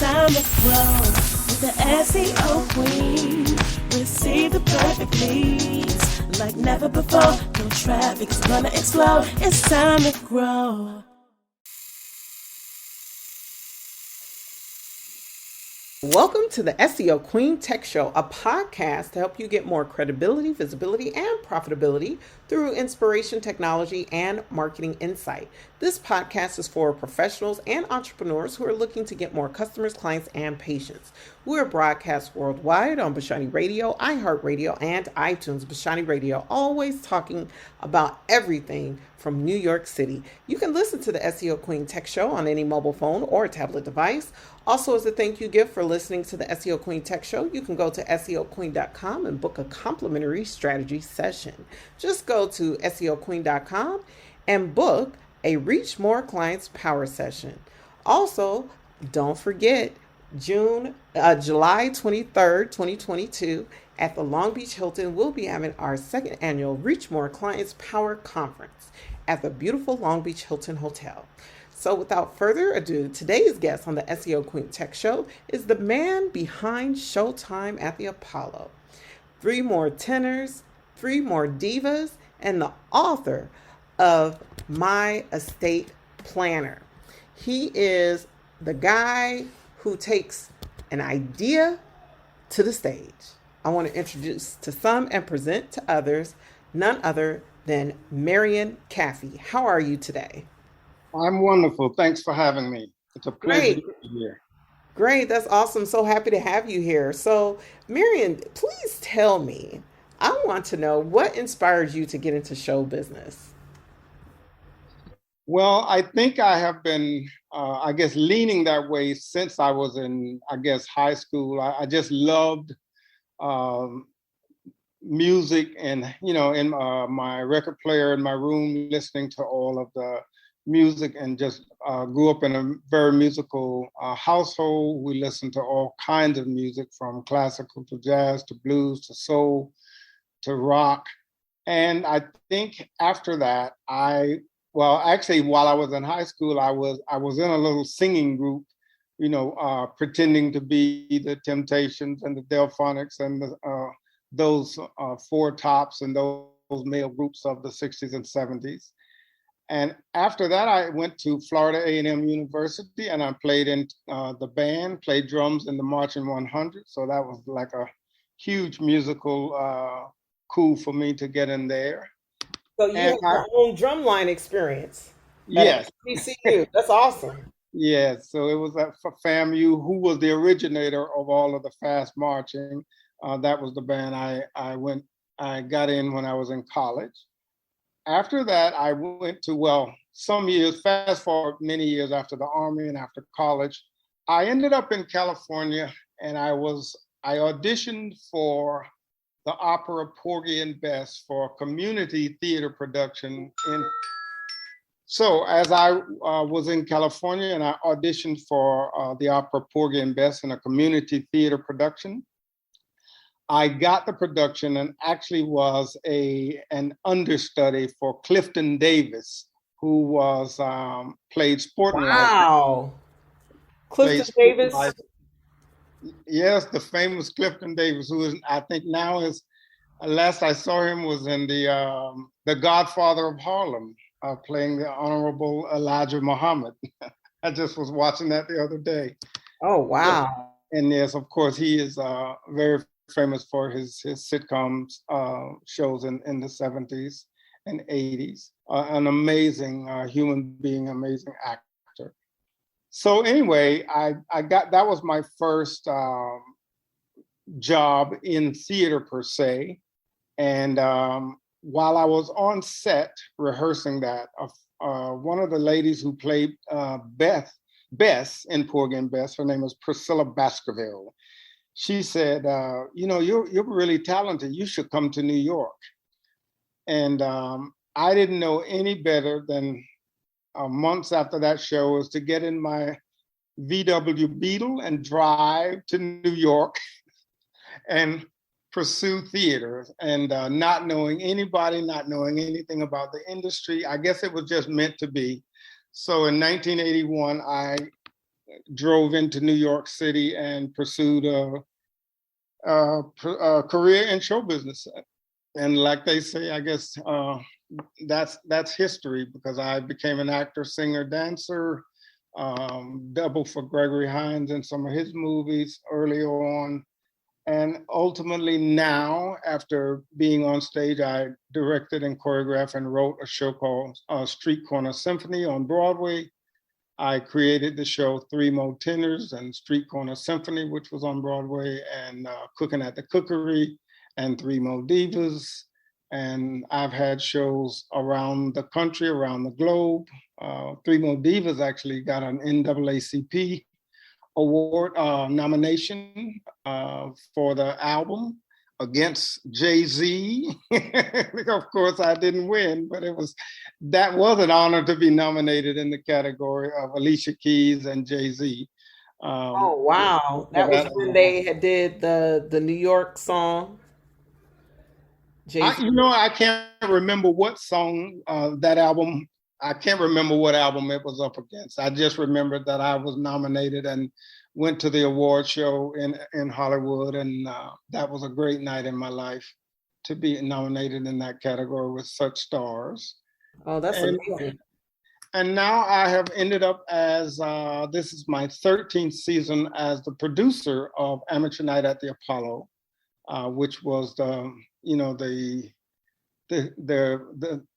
time to grow with the SEO Queen. Receive the perfect leads like never before. No traffic is gonna explode. It's time to grow. Welcome to the SEO Queen Tech Show, a podcast to help you get more credibility, visibility, and profitability through inspiration, technology, and marketing insight. This podcast is for professionals and entrepreneurs who are looking to get more customers, clients, and patients. We're broadcast worldwide on Bashani Radio, iHeartRadio, and iTunes. Bashani Radio, always talking about everything from New York City. You can listen to the SEO Queen Tech Show on any mobile phone or tablet device. Also, as a thank you gift for listening to the SEO Queen Tech Show, you can go to SEOqueen.com and book a complimentary strategy session. Just go to SEOqueen.com and book a Reach More Clients Power Session. Also, don't forget July 23rd, 2022 at the Long Beach Hilton, we'll be having our second annual Reach More Clients Power Conference at the beautiful Long Beach Hilton Hotel. So without further ado, today's guest on the SEO Queen Tech Show is the man behind Showtime at the Apollo. 3 more tenors, 3 more divas, and the author of My Estate Planner. He is the guy who takes an idea to the stage. I want to introduce to some and present to others none other than Marion Caffey. How are you today? I'm wonderful. Thanks for having me. It's a pleasure to be here. Great. That's awesome. So happy to have you here. So, Marion, please tell me, I want to know what inspired you to get into show business? Well, I think I have been, leaning that way since I was in, high school. I just loved music and, in my record player in my room, listening to all of the music, and just grew up in a very musical household. We listened to all kinds of music, from classical to jazz to blues to soul to rock. And I think after that, while I was in high school, I was in a little singing group, pretending to be the Temptations and the Delphonics and those Four Tops and those male groups of the 60s and 70s. And after that, I went to Florida A&M University, and I played in the band, played drums in the Marching 100. So that was like a huge musical coup for me to get in there. So you have your own drumline experience. Yes. TCU. That's awesome. Yes. So it was at FAMU, who was the originator of all of the fast marching. That was the band I got in when I was in college. After that, I went to, some years, fast forward many years after the Army and after college, I ended up in California, and I auditioned for the opera Porgy and Bess for a community theater production. So as I was in California and I auditioned for the opera Porgy and Bess in a community theater production, I got the production and actually was an understudy for Clifton Davis, who was played Sporting Life. Wow. Clifton Davis? Life. Yes, the famous Clifton Davis, who is, I think now is, last I saw him was in the Godfather of Harlem, playing the Honorable Elijah Muhammad. I just was watching that the other day. Oh, wow. And yes, of course, he is very famous for his sitcoms shows in the 70s and 80s. An amazing human being, amazing actor. So anyway, I got, that was my first job in theater per se. And while I was on set rehearsing that, one of the ladies who played Bess in Porgy and Bess, her name was Priscilla Baskerville. She said, you're really talented. You should come to New York. And I didn't know any better than months after that show was to get in my VW Beetle and drive to New York and pursue theater. And not knowing anybody, not knowing anything about the industry, I guess it was just meant to be. So in 1981, I drove into New York City and pursued a career in show business. And like they say, I guess that's history, because I became an actor, singer, dancer, double for Gregory Hines in some of his movies early on. And ultimately now, after being on stage, I directed and choreographed and wrote a show called Street Corner Symphony on Broadway. I created the show Three Mo Tenors and Street Corner Symphony, which was on Broadway, and Cooking at the Cookery and Three Mo Divas. And I've had shows around the country, around the globe. Three Mo Divas actually got an NAACP award nomination for the album against Jay-Z. Of course, I didn't win, but that was an honor to be nominated in the category of Alicia Keys and Jay-Z. Oh wow, that was when they did the New York song. I can't remember what song that album. I can't remember what album it was up against. I just remembered that I was nominated and went to the award show in Hollywood, and that was a great night in my life to be nominated in that category with such stars. Oh, that's amazing. And now I have ended up as, this is my 13th season as the producer of Amateur Night at the Apollo, which was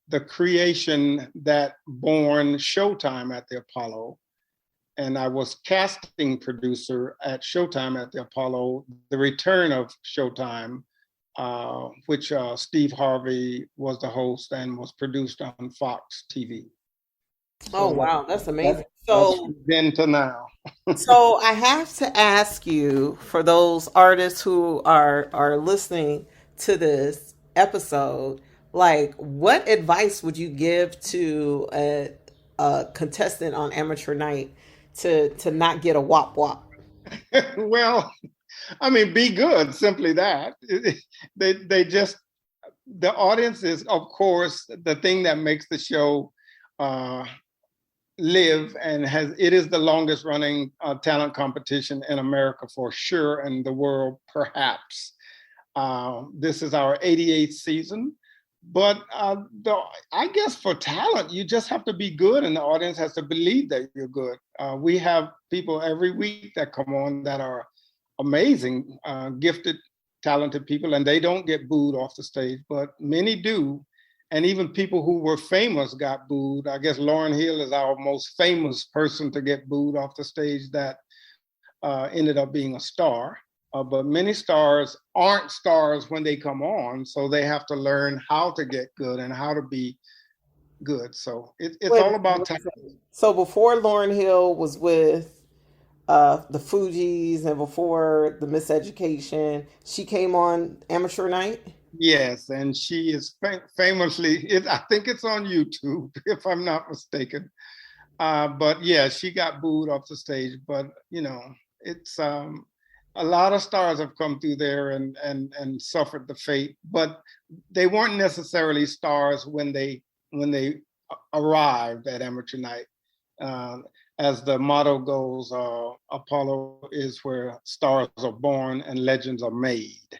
the creation that born Showtime at the Apollo. And I was casting producer at Showtime at the Apollo, the return of Showtime, which Steve Harvey was the host and was produced on Fox TV. Oh, wow, that's amazing. So then to now. So I have to ask you, for those artists who are listening to this episode, like, what advice would you give to a contestant on Amateur Night to not get a wop wop? Well, I mean, be good, simply that. The audience is, of course, the thing that makes the show live, and it is the longest running talent competition in America for sure, and the world perhaps. This is our 88th season. But I guess for talent, you just have to be good, and the audience has to believe that you're good. We have people every week that come on that are amazing, gifted, talented people, and they don't get booed off the stage, but many do. And even people who were famous got booed. I guess Lauryn Hill is our most famous person to get booed off the stage that ended up being a star. But many stars aren't stars when they come on, so they have to learn how to get good and how to be good. So it's all about time. So before Lauryn Hill was with the Fugees and before the Miseducation, she came on Amateur Night? Yes, and she is famously, I think it's on YouTube, if I'm not mistaken. But yeah, she got booed off the stage. But, it's a lot of stars have come through there and suffered the fate, but they weren't necessarily stars when they arrived at Amateur Night. As the motto goes, Apollo is where stars are born and legends are made.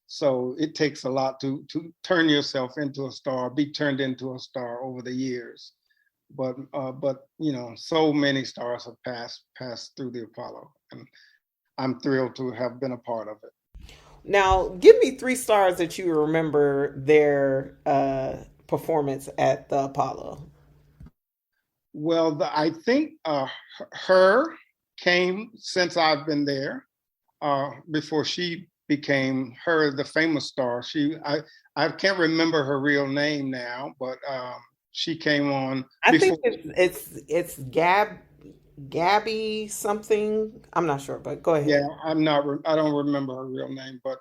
So it takes a lot to turn yourself into a star, be turned into a star over the years. But so many stars have passed through the Apollo, and I'm thrilled to have been a part of it. Now, give me 3 stars that you remember their performance at the Apollo. Well, I think her came since I've been there, before she became the famous star. I can't remember her real name now, but she came on. I think it's Gabby something. I'm not sure, but go ahead. Yeah, I don't remember her real name, but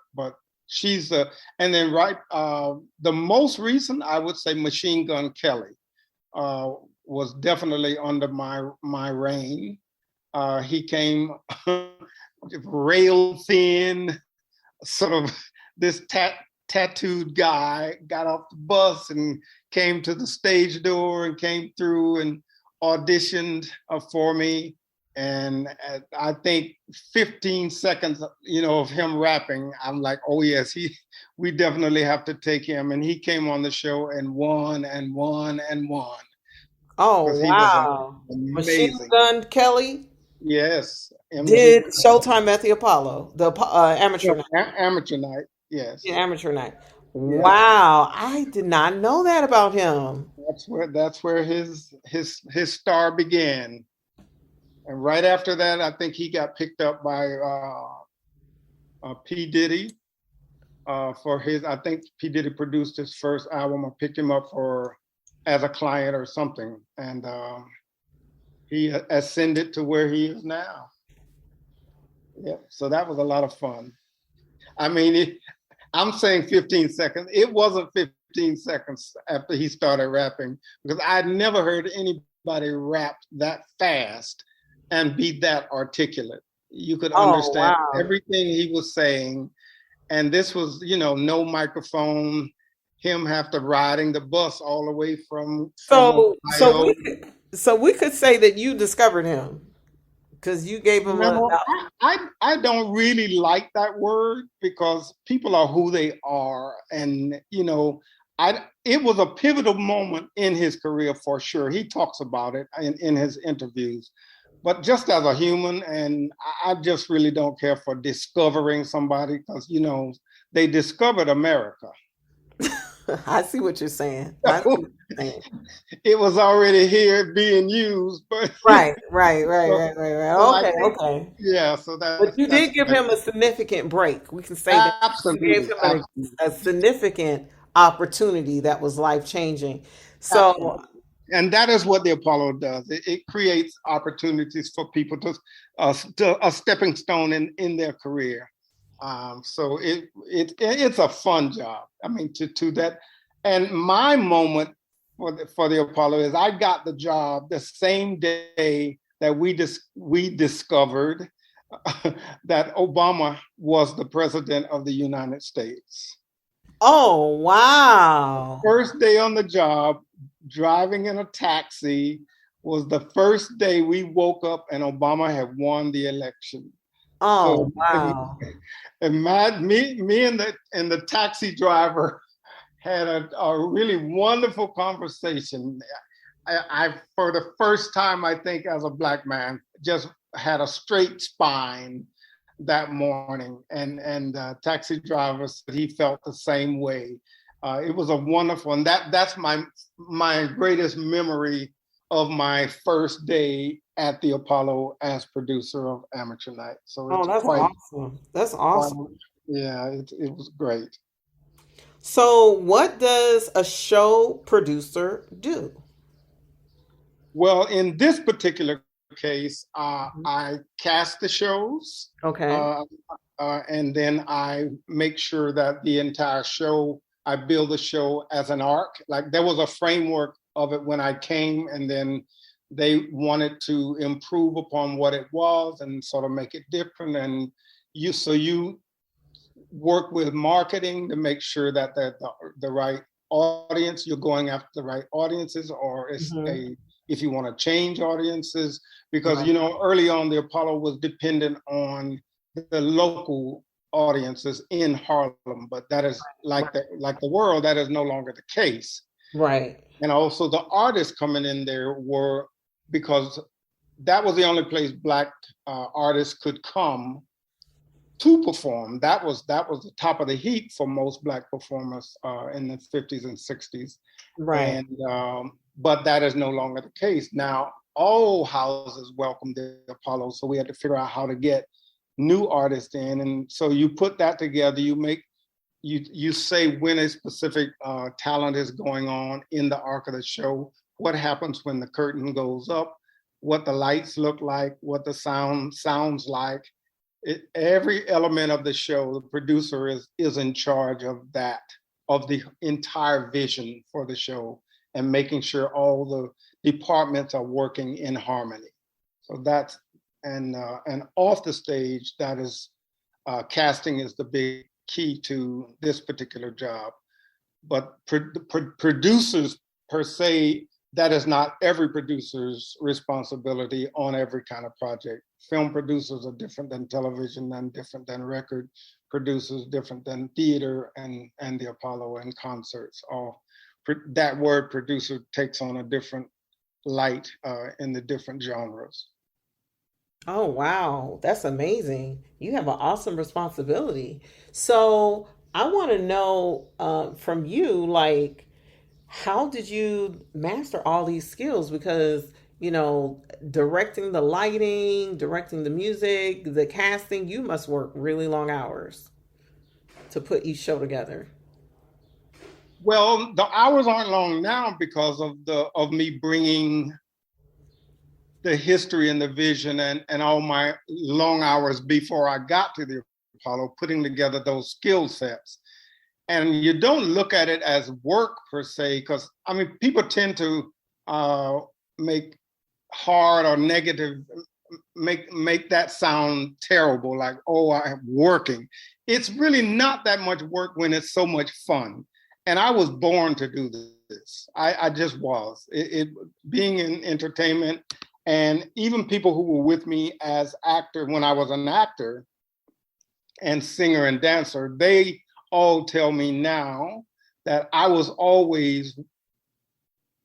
she's and then the most recent, I would say, Machine Gun Kelly was definitely under my reign. He came rail thin, sort of this tattooed guy, got off the bus and came to the stage door and came through and auditioned for me. And I think 15 seconds, of him rapping, I'm like, oh yes, we definitely have to take him. And he came on the show and won and won and won Oh, because he was wow. Machine amazing. Gun Kelly Yes, did Showtime at the Apollo, the amateur night. amateur night. Yes, Yeah, amateur night. yes. Wow, I did not know that about him. That's where his star began. And right after that, I think he got picked up by P. Diddy for his. I think P. Diddy produced his first album or picked him up as a client or something, and he ascended to where he is now. Yeah, so that was a lot of fun. I mean, I'm saying 15 seconds. It wasn't 15 seconds after he started rapping because I'd never heard anybody rap that fast and be that articulate. You could understand everything he was saying. And this was, no microphone, him after riding the bus all the way from So Ohio. we could say that you discovered him because you gave him I don't really like that word because people are who they are. And, it was a pivotal moment in his career for sure. He talks about it in his interviews. But just as a human, and I just really don't care for discovering somebody because, they discovered America. I see what you're saying. It was already here being used, but right. Okay. Yeah, so that. But you did give him a significant break. We can say that absolutely, you gave him a significant opportunity that was life-changing. So. Absolutely. And that is what the Apollo does. It creates opportunities for people to a stepping stone in their career. So it's a fun job. I mean, to that. And my moment for the Apollo is I got the job the same day that we discovered that Obama was the president of the United States. Oh, wow. First day on the job, driving in a taxi was the first day we woke up and Obama had won the election. Oh, so, wow. And me and the taxi driver had a really wonderful conversation. I for the first time, I think, as a Black man, just had a straight spine that morning. And the taxi driver said he felt the same way. It was a wonderful, and that's my greatest memory of my first day at the Apollo as producer of Amateur Night. So that's awesome. That's awesome. Yeah, it was great. So what does a show producer do? Well, in this particular case, I cast the shows. Okay. And then I make sure that the entire show, I build the show as an arc. Like there was a framework of it when I came, and then they wanted to improve upon what it was and sort of make it different. And you work with marketing to make sure that the right audience, you're going after the right audiences, or if you want to change audiences, because early on the Apollo was dependent on the local audiences in Harlem, but that is like the world, that is no longer the case. Right. And also the artists coming in there were, because that was the only place Black artists could come to perform. That was the top of the heap for most Black performers in the 50s and 60s. Right. And but that is no longer the case. Now all houses welcome the Apollo, so we had to figure out how to get new artists in. And so you put that together, you say when a specific talent is going on in the arc of the show, what happens when the curtain goes up, what the lights look like, what the sound sounds like. Every element of the show, the producer is in charge of that, of the entire vision for the show, and making sure all the departments are working in harmony. So that's, and off the stage, that is, casting is the big key to this particular job. But producers per se that is not every producer's responsibility on every kind of project. Film producers are different than television, and different than record producers, different than theater and the Apollo and concerts. All that word producer takes on a different light in the different genres. Oh, wow. That's amazing. You have an awesome responsibility. So I want to know from you, like, how did you master all these skills? Because, directing the lighting, directing the music, the casting, you must work really long hours to put each show together. Well, the hours aren't long now because of me bringing the history and the vision and all my long hours before I got to the Apollo, putting together those skill sets. And you don't look at it as work per se, because people tend to make hard or negative, make that sound terrible, like, oh, I'm working. It's really not that much work when it's so much fun. And I was born to do this. I just was. Being in entertainment, and even people who were with me as actor when I was an actor and singer and dancer, they all tell me now that I was always,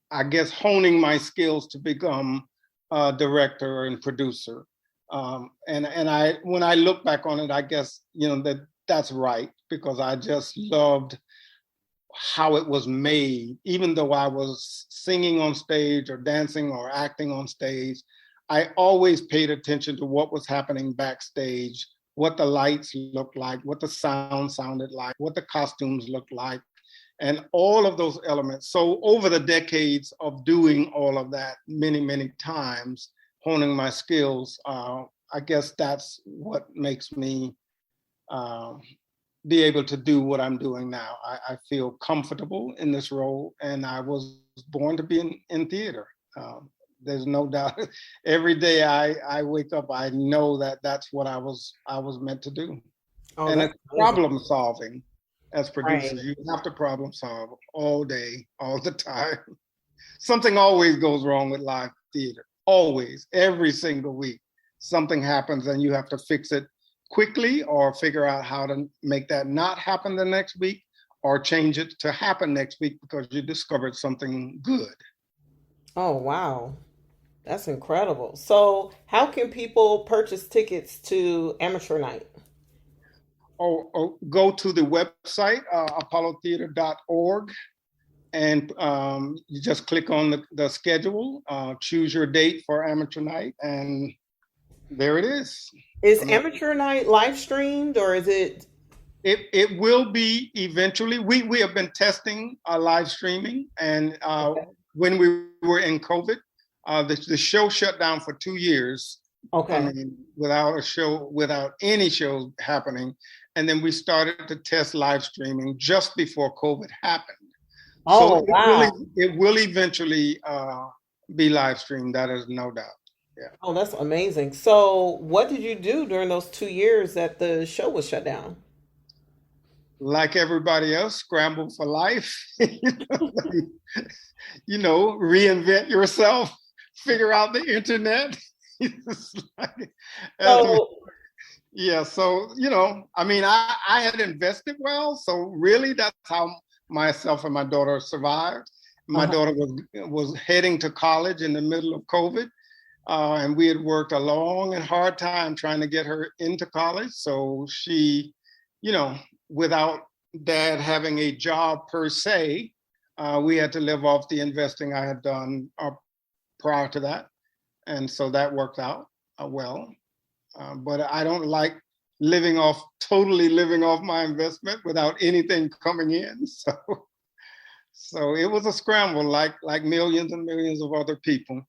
I guess, honing my skills to become a director and producer. And when I look back on it, I guess, that's right, because I just loved how it was made. Even though I was singing on stage or dancing or acting on stage, I always paid attention to what was happening backstage, what the lights looked like, what the sound sounded like, what the costumes looked like, and all of those elements. So over the decades of doing all of that many, many times, honing my skills, I guess that's what makes me be able to do what I'm doing now. I feel comfortable in this role, and I was born to be in theater. There's no doubt. Every day I wake up, I know that that's what I was meant to do. Oh, and it's problem solving. As producers, right. You have to problem solve all day, all the time. Something always goes wrong with live theater. Always, every single week, something happens and you have to fix it quickly, or figure out how to make that not happen the next week, or change it to happen next week because you discovered something good. Oh, wow. That's incredible. So how can people purchase tickets to Amateur Night? Or go to the website, apollotheater.org, and you just click on the schedule, choose your date for Amateur Night, and there it is. Is Amateur Night live streamed, or is it? It will be eventually. We have been testing live streaming, and when we were in COVID, the show shut down for 2 years. Okay. Without any shows happening. And then we started to test live streaming just before COVID happened. Oh, so wow. It will eventually be live streamed. That is no doubt. Yeah. Oh, that's amazing. So what did you do during those 2 years that the show was shut down? Like everybody else, scramble for life. Reinvent yourself, figure out the internet. I had invested well, so really that's how myself and my daughter survived. My daughter was heading to college in the middle of COVID, and we had worked a long and hard time trying to get her into college. So she, without dad having a job per se, we had to live off the investing I had done prior to that. And so that worked out well. But I don't like totally living off my investment without anything coming in. So it was a scramble, like millions and millions of other people.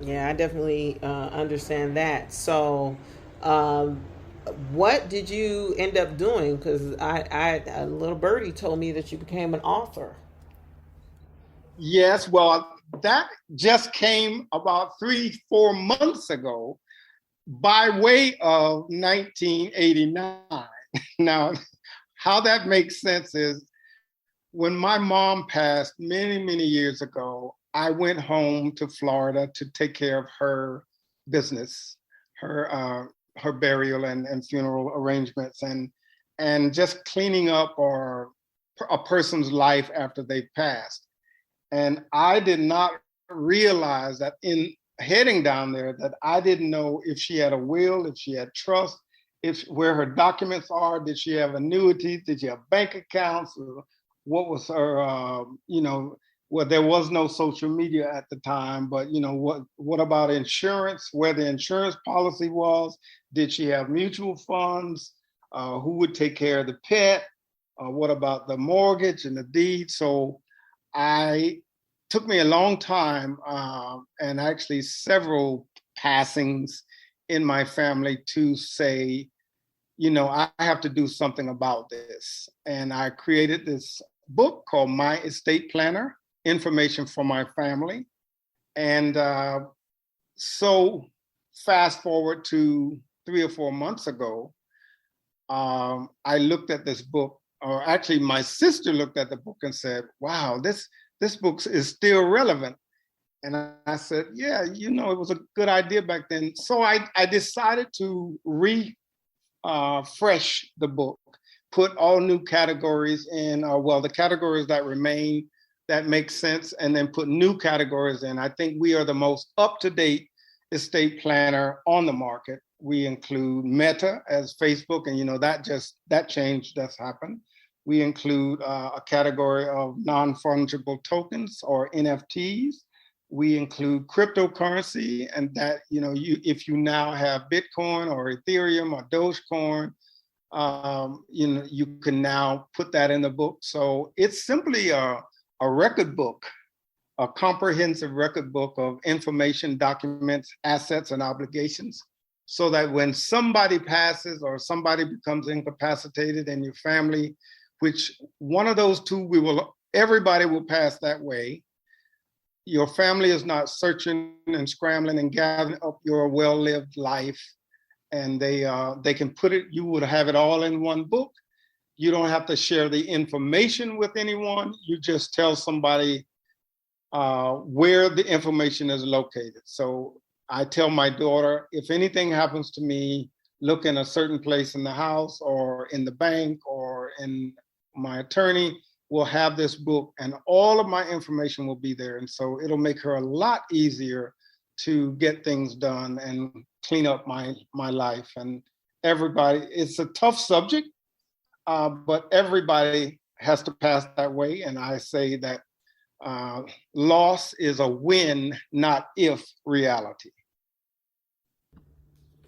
Yeah, I definitely understand that. So what did you end up doing? Because a little birdie told me that you became an author. Yes, well, that just came about 3-4 months ago by way of 1989. Now, how that makes sense is when my mom passed many, many years ago, I went home to Florida to take care of her business, her burial and funeral arrangements, and just cleaning up or a person's life after they passed. And I did not realize that in heading down there that I didn't know if she had a will, if she had trust, if where her documents are, did she have annuities, did she have bank accounts, what was her, well, there was no social media at the time, but what about insurance, where the insurance policy was, did she have mutual funds, who would take care of the pet, what about the mortgage and the deed? So took me a long time and actually several passings in my family to say, I have to do something about this. And I created this book called My Estate Planner, Information for My Family. And so fast forward to 3 or 4 months ago, I looked at this book, or actually my sister looked at the book and said, wow, this book is still relevant. And I said, yeah, it was a good idea back then. So I decided to refresh the book, put all new categories in, the categories that remain, that make sense, and then put new categories in. I think we are the most up-to-date estate planner on the market. We include Meta as Facebook, and that change just happened. We include a category of non-fungible tokens or NFTs. We include cryptocurrency, and that if you now have Bitcoin or Ethereum or Dogecoin, you can now put that in the book. So it's simply a record book, a comprehensive record book of information, documents, assets, and obligations, so that when somebody passes or somebody becomes incapacitated in your family, which one of those two, everybody will pass that way. Your family is not searching and scrambling and gathering up your well-lived life, and they can put it, you would have it all in one book. You don't have to share the information with anyone. You just tell somebody where the information is located. So I tell my daughter, if anything happens to me, look in a certain place in the house or in the bank, or in my attorney will have this book, and all of my information will be there. And so it'll make her a lot easier to get things done and clean up my life. And everybody, it's a tough subject, but everybody has to pass that way. And I say that loss is a win, not if reality.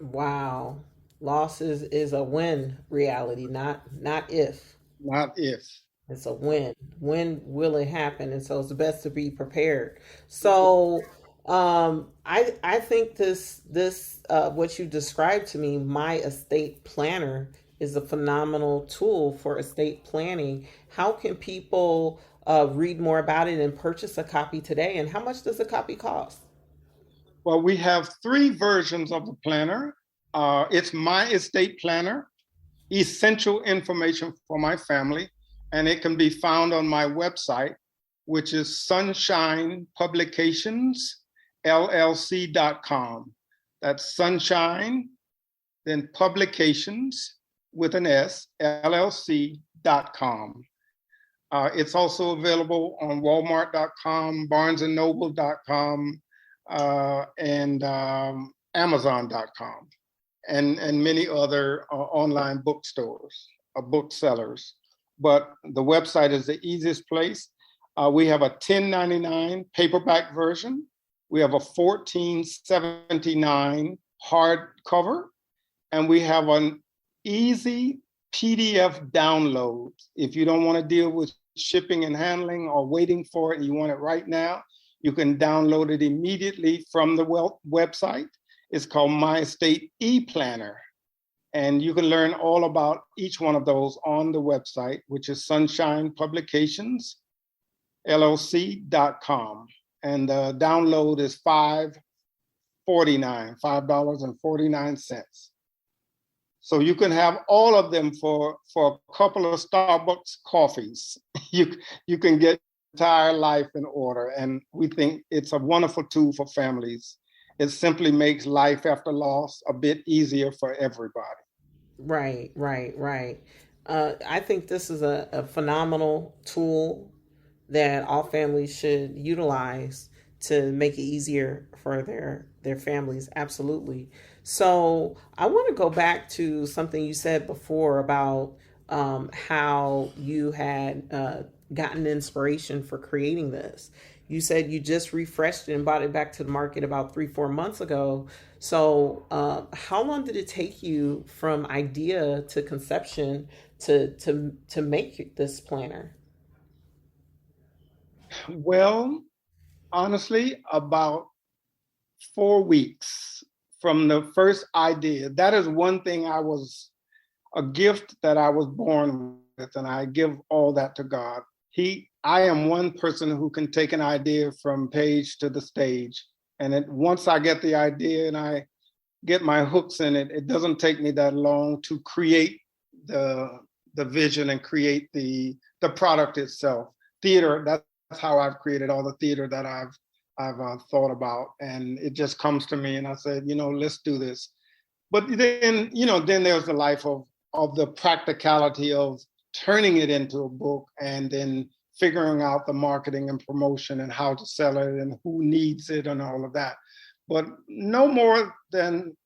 Wow. Loss is a win reality, not if. Not if. It's a win. When will it happen? And so it's best to be prepared. So I think this what you described to me, My Estate Planner, is a phenomenal tool for estate planning. How can people read more about it and purchase a copy today? And how much does a copy cost? Well, we have 3 versions of the planner. It's My Estate Planner, Essential Information for My Family, and it can be found on my website, which is sunshinepublicationsllc.com. That's Sunshine, then Publications with an S, LLC.com. It's also available on Walmart.com, BarnesandNoble.com, and Amazon.com, and many other online bookstores, booksellers. But the website is the easiest place. We have a $10.99 paperback version. We have a $14.79 hardcover, and we have an easy PDF download. If you don't want to deal with shipping and handling or waiting for it and you want it right now, you can download it immediately from the website. It's called My Estate ePlanner. And you can learn all about each one of those on the website, which is sunshinepublicationsllc.com. And the download is $5.49. So you can have all of them for a couple of Starbucks coffees. You can get entire life in order. And we think it's a wonderful tool for families. It simply makes life after loss a bit easier for everybody. Right, right, right. I think this is a phenomenal tool that all families should utilize to make it easier for their families. Absolutely. So I want to go back to something you said before about how you had gotten inspiration for creating this. You said you just refreshed it and brought it back to the market about 3-4 months ago. So how long did it take you from idea to conception to make this planner? Well, honestly, about 4 weeks from the first idea. That is one thing a gift that I was born with, and I give all that to God. I am one person who can take an idea from page to the stage. And once I get the idea and I get my hooks in it, it doesn't take me that long to create the vision and create the product itself. Theater, that's how I've created all the theater that I've thought about. And it just comes to me and I said, let's do this. But then, then there's the life of the practicality of turning it into a book and then figuring out the marketing and promotion and how to sell it and who needs it and all of that. But no more than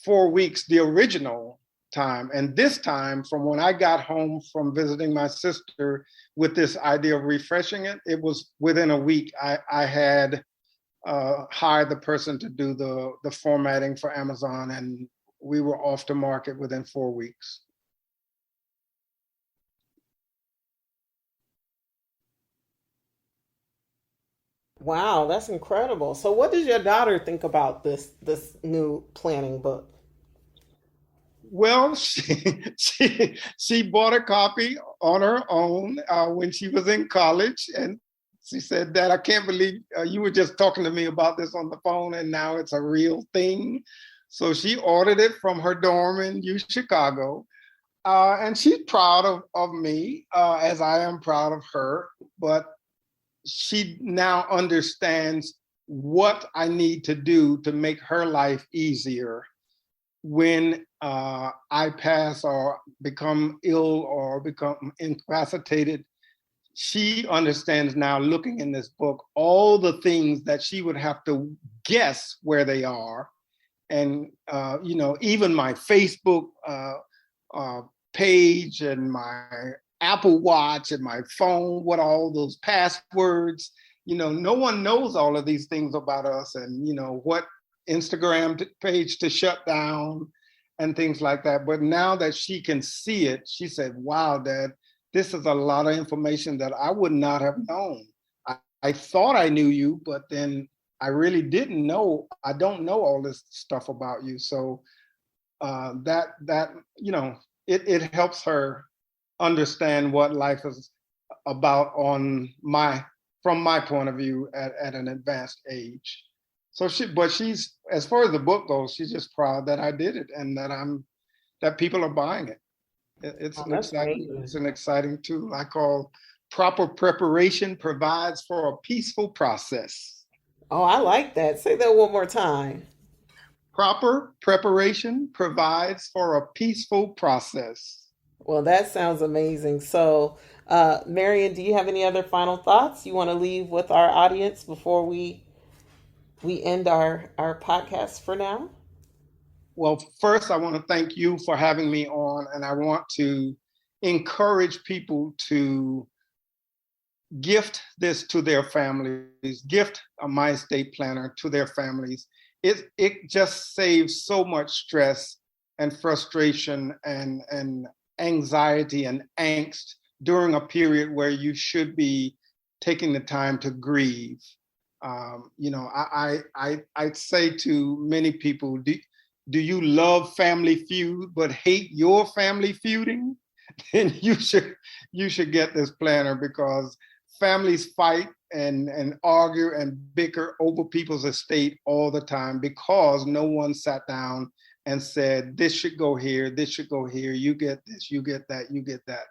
4 weeks, the original time. And this time, from when I got home from visiting my sister with this idea of refreshing it, it was within a week. I had hired the person to do the formatting for Amazon, and we were off to market within 4 weeks. Wow, that's incredible. So what does your daughter think about this new planning book? Well, she bought a copy on her own when she was in college, and she said, "Dad, I can't believe you were just talking to me about this on the phone, and now it's a real thing." So she ordered it from her dorm in Chicago, and she's proud of me as I am proud of her. But she now understands what I need to do to make her life easier when I pass or become ill or become incapacitated. She understands now, looking in this book, all the things that she would have to guess where they are. And, even my Facebook page and my Apple Watch and my phone, what all those passwords, no one knows all of these things about us, and, what Instagram page to shut down and things like that. But now that she can see it, she said, "Wow, Dad, this is a lot of information that I would not have known. I thought I knew you, but then I really didn't know. I don't know all this stuff about you." So it helps her understand what life is about from my point of view at an advanced age. So she's, as far as the book goes, she's just proud that I did it and that people are buying it. It's an exciting tool. I call proper preparation provides for a peaceful process. Oh, I like that. Say that one more time. Proper preparation provides for a peaceful process. Well, that sounds amazing. So, Marion, do you have any other final thoughts you want to leave with our audience before we end our podcast for now? Well, first, I want to thank you for having me on, and I want to encourage people to gift this to their families, gift a My Estate Planner to their families. It just saves so much stress and frustration and anxiety and angst during a period where you should be taking the time to grieve. I'd say to many people, do you love Family Feud but hate your family feuding? Then you should get this planner, because families fight and argue and bicker over people's estate all the time because no one sat down and said, this should go here, this should go here, you get this, you get that, you get that.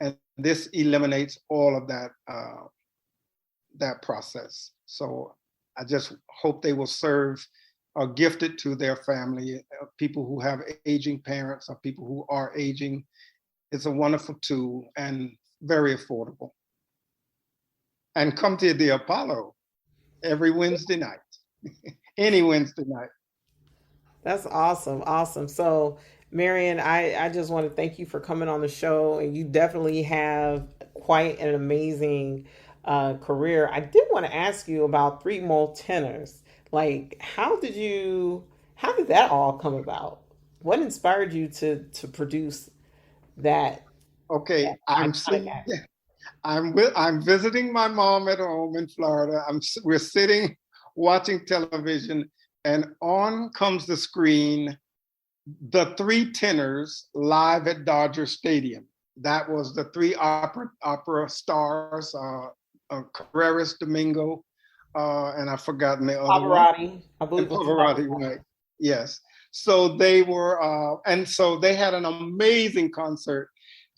And this eliminates all of that, that process. So I just hope they will serve or gift it to their family, people who have aging parents or people who are aging. It's a wonderful tool and very affordable. And come to the Apollo every Wednesday night, any Wednesday night. That's awesome. Awesome. So, Marion, I just want to thank you for coming on the show. And you definitely have quite an amazing career. I did want to ask you about three mole tenors. Like, how did that all come about? What inspired you to produce that? Okay, that I'm visiting my mom at home in Florida. We're sitting watching television, and on comes the screen, the three tenors live at Dodger Stadium. That was the three opera stars, Carreras, Domingo, and I've forgotten the other Pavarotti, I believe. Pavarotti, right? Yes. So they were, and so they had an amazing concert.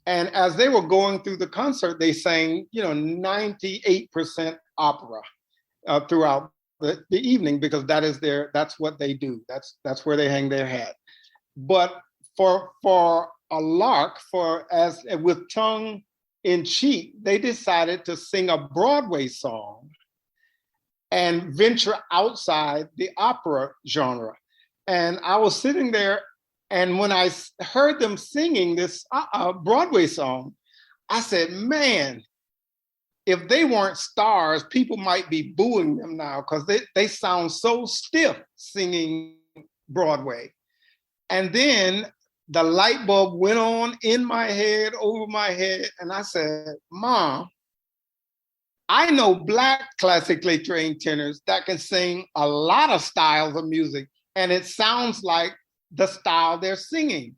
And as they were going through the concert, they sang, 98% opera throughout the evening, because that's what they do. That's where they hang their hat. But for a lark, as with tongue in cheek, they decided to sing a Broadway song and venture outside the opera genre. And I was sitting there, and when I heard them singing this Broadway song, I said, man, if they weren't stars, people might be booing them now, because they sound so stiff singing Broadway. And then the light bulb went on in my head, over my head, and I said, Mom, I know Black classically trained tenors that can sing a lot of styles of music, and it sounds like the style they're singing.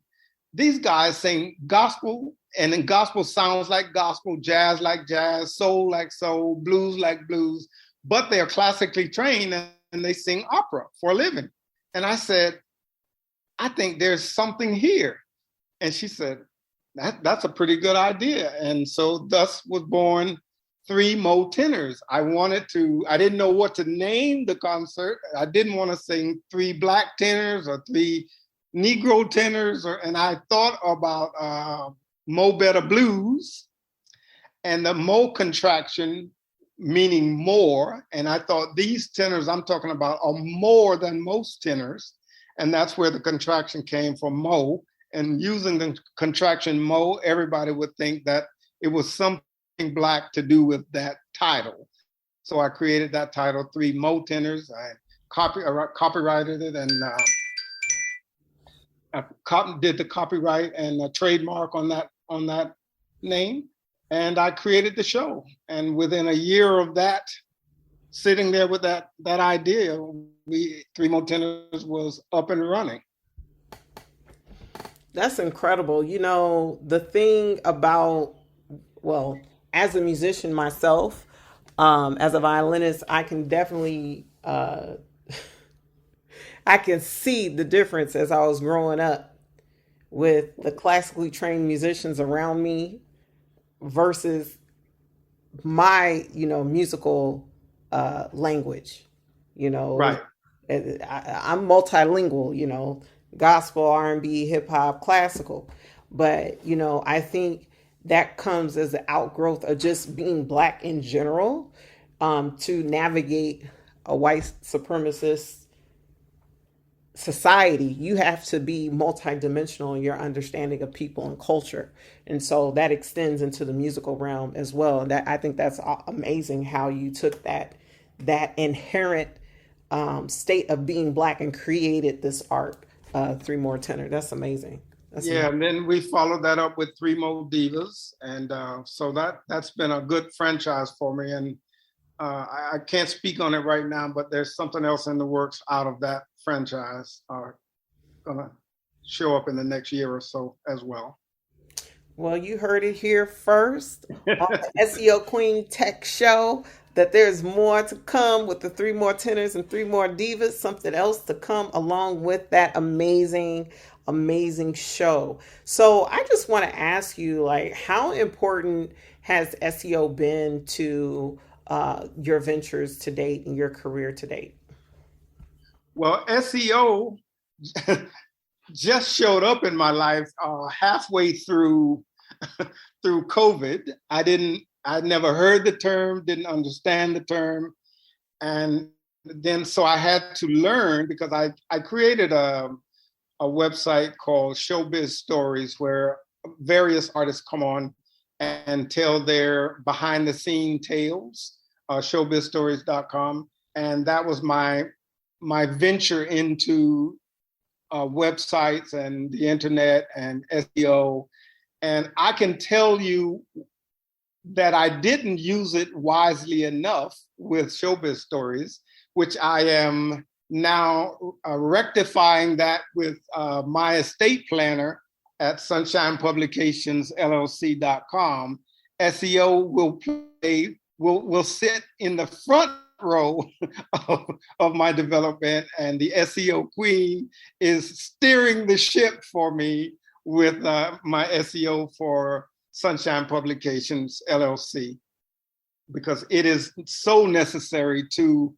These guys sing gospel, and then gospel sounds like gospel, jazz like jazz, soul like soul, blues like blues, but they're classically trained and they sing opera for a living. And I said, I think there's something here. And she said, that's a pretty good idea. And so thus was born Three Mo Tenors. I didn't know what to name the concert. I didn't want to sing three Black tenors or three Negro tenors, and I thought about Mo Better Blues, and the Mo contraction meaning more. And I thought these tenors I'm talking about are more than most tenors. And that's where the contraction came from, Mo. And using the contraction Mo, everybody would think that it was something Black to do with that title. So I created that title, Three Mo Tenors. I copyrighted it, and did the copyright and a trademark on that name. And I created the show. And within a year of that, sitting there with that idea, Three Mo Tenors was up and running. That's incredible. The thing about, well, as a musician myself, as a violinist, I can definitely, I can see the difference as I was growing up with the classically trained musicians around me versus my, musical language, Right. I'm multilingual, gospel, R&B, hip hop, classical. But, I think that comes as an outgrowth of just being Black in general, to navigate a white supremacist society. You have to be multidimensional in your understanding of people and culture. And so that extends into the musical realm as well. I think that's amazing how you took that inherent state of being Black and created this art, Three More Tenor. That's amazing. Amazing. And then we followed that up with Three Mo Divas. And so that's been a good franchise for me. And I can't speak on it right now, but there's something else in the works out of that franchise gonna show up in the next year or so as well. Well, you heard it here first on the SEO Queen Tech Show, that there's more to come with the 3 more tenors and 3 more divas, something else to come along with that amazing show. So I just want to ask you, like, how important has SEO been to your ventures to date and your career to date? Well, SEO just showed up in my life halfway through COVID. I never heard the term, didn't understand the term. And then so I had to learn, because I created a website called Showbiz Stories, where various artists come on and tell their behind the scene tales, showbizstories.com. And that was my venture into websites and the internet and SEO. And I can tell you that I didn't use it wisely enough with Showbiz Stories, which I am now rectifying that with my estate planner at sunshinepublicationsllc.com. SEO will sit in the front row of my development, and the SEO Queen is steering the ship for me with my SEO for Sunshine Publications LLC, because it is so necessary to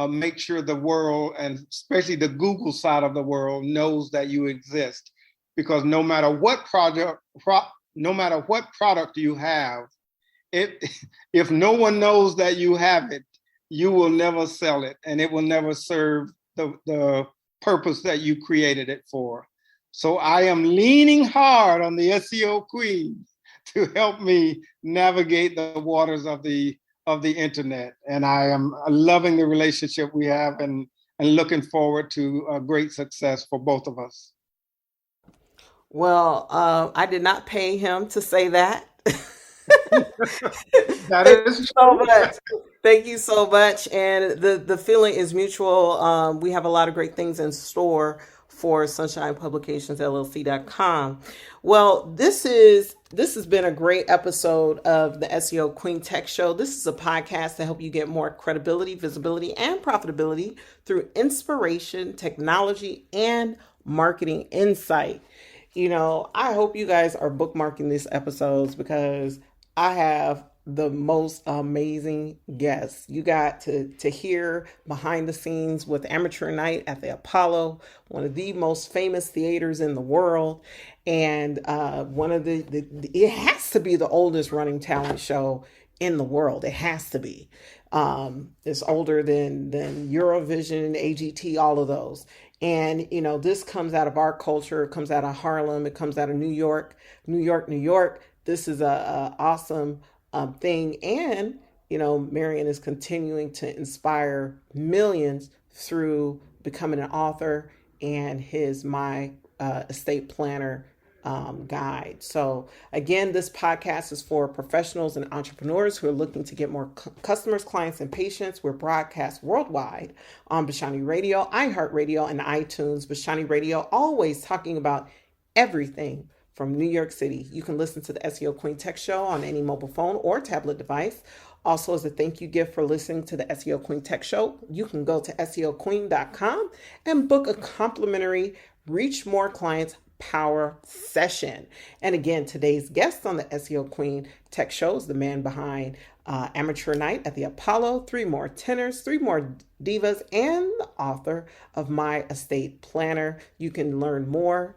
make sure the world, and especially the Google side of the world, knows that you exist. Because no matter what product you have, if no one knows that you have it, you will never sell it, and it will never serve the purpose that you created it for. So I am leaning hard on the SEO Queen to help me navigate the waters of the internet. And I am loving the relationship we have, and looking forward to a great success for both of us. Well, I did not pay him to say that. That is so much. Thank you so much. And the feeling is mutual. We have a lot of great things in store for sunshinepublicationsllc.com. Well, this has been a great episode of the SEO Queen Tech Show. This is a podcast to help you get more credibility, visibility, and profitability through inspiration, technology, and marketing insight. You know, I hope you guys are bookmarking these episodes, because I have the most amazing guests. You got to hear behind the scenes with Amateur Night at the Apollo, one of the most famous theaters in the world, and one of it has to be the oldest running talent show in the world. It has to be. It's older than Eurovision, AGT, all of those. And, you know, this comes out of our culture. It comes out of Harlem. It comes out of New York. This is a awesome thing. And, you know, Marion is continuing to inspire millions through becoming an author and his My Estate Planner guide. So again, this podcast is for professionals and entrepreneurs who are looking to get more customers, clients, and patients. We're broadcast worldwide on Bashani Radio, iHeartRadio, and iTunes. Bashani Radio, always talking about everything from New York City. You can listen to the SEO Queen Tech Show on any mobile phone or tablet device. Also, as a thank you gift for listening to the SEO Queen Tech Show, you can go to SEOqueen.com and book a complimentary Reach More Clients Power session. And again, today's guest on the SEO Queen Tech Show is the man behind Amateur Night at the Apollo, 3 more tenors, 3 more divas, and the author of My Estate Planner. You can learn more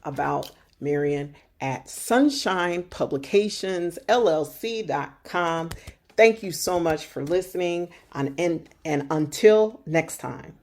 about Marion at sunshinepublicationsllc.com. Thank you so much for listening, and until next time.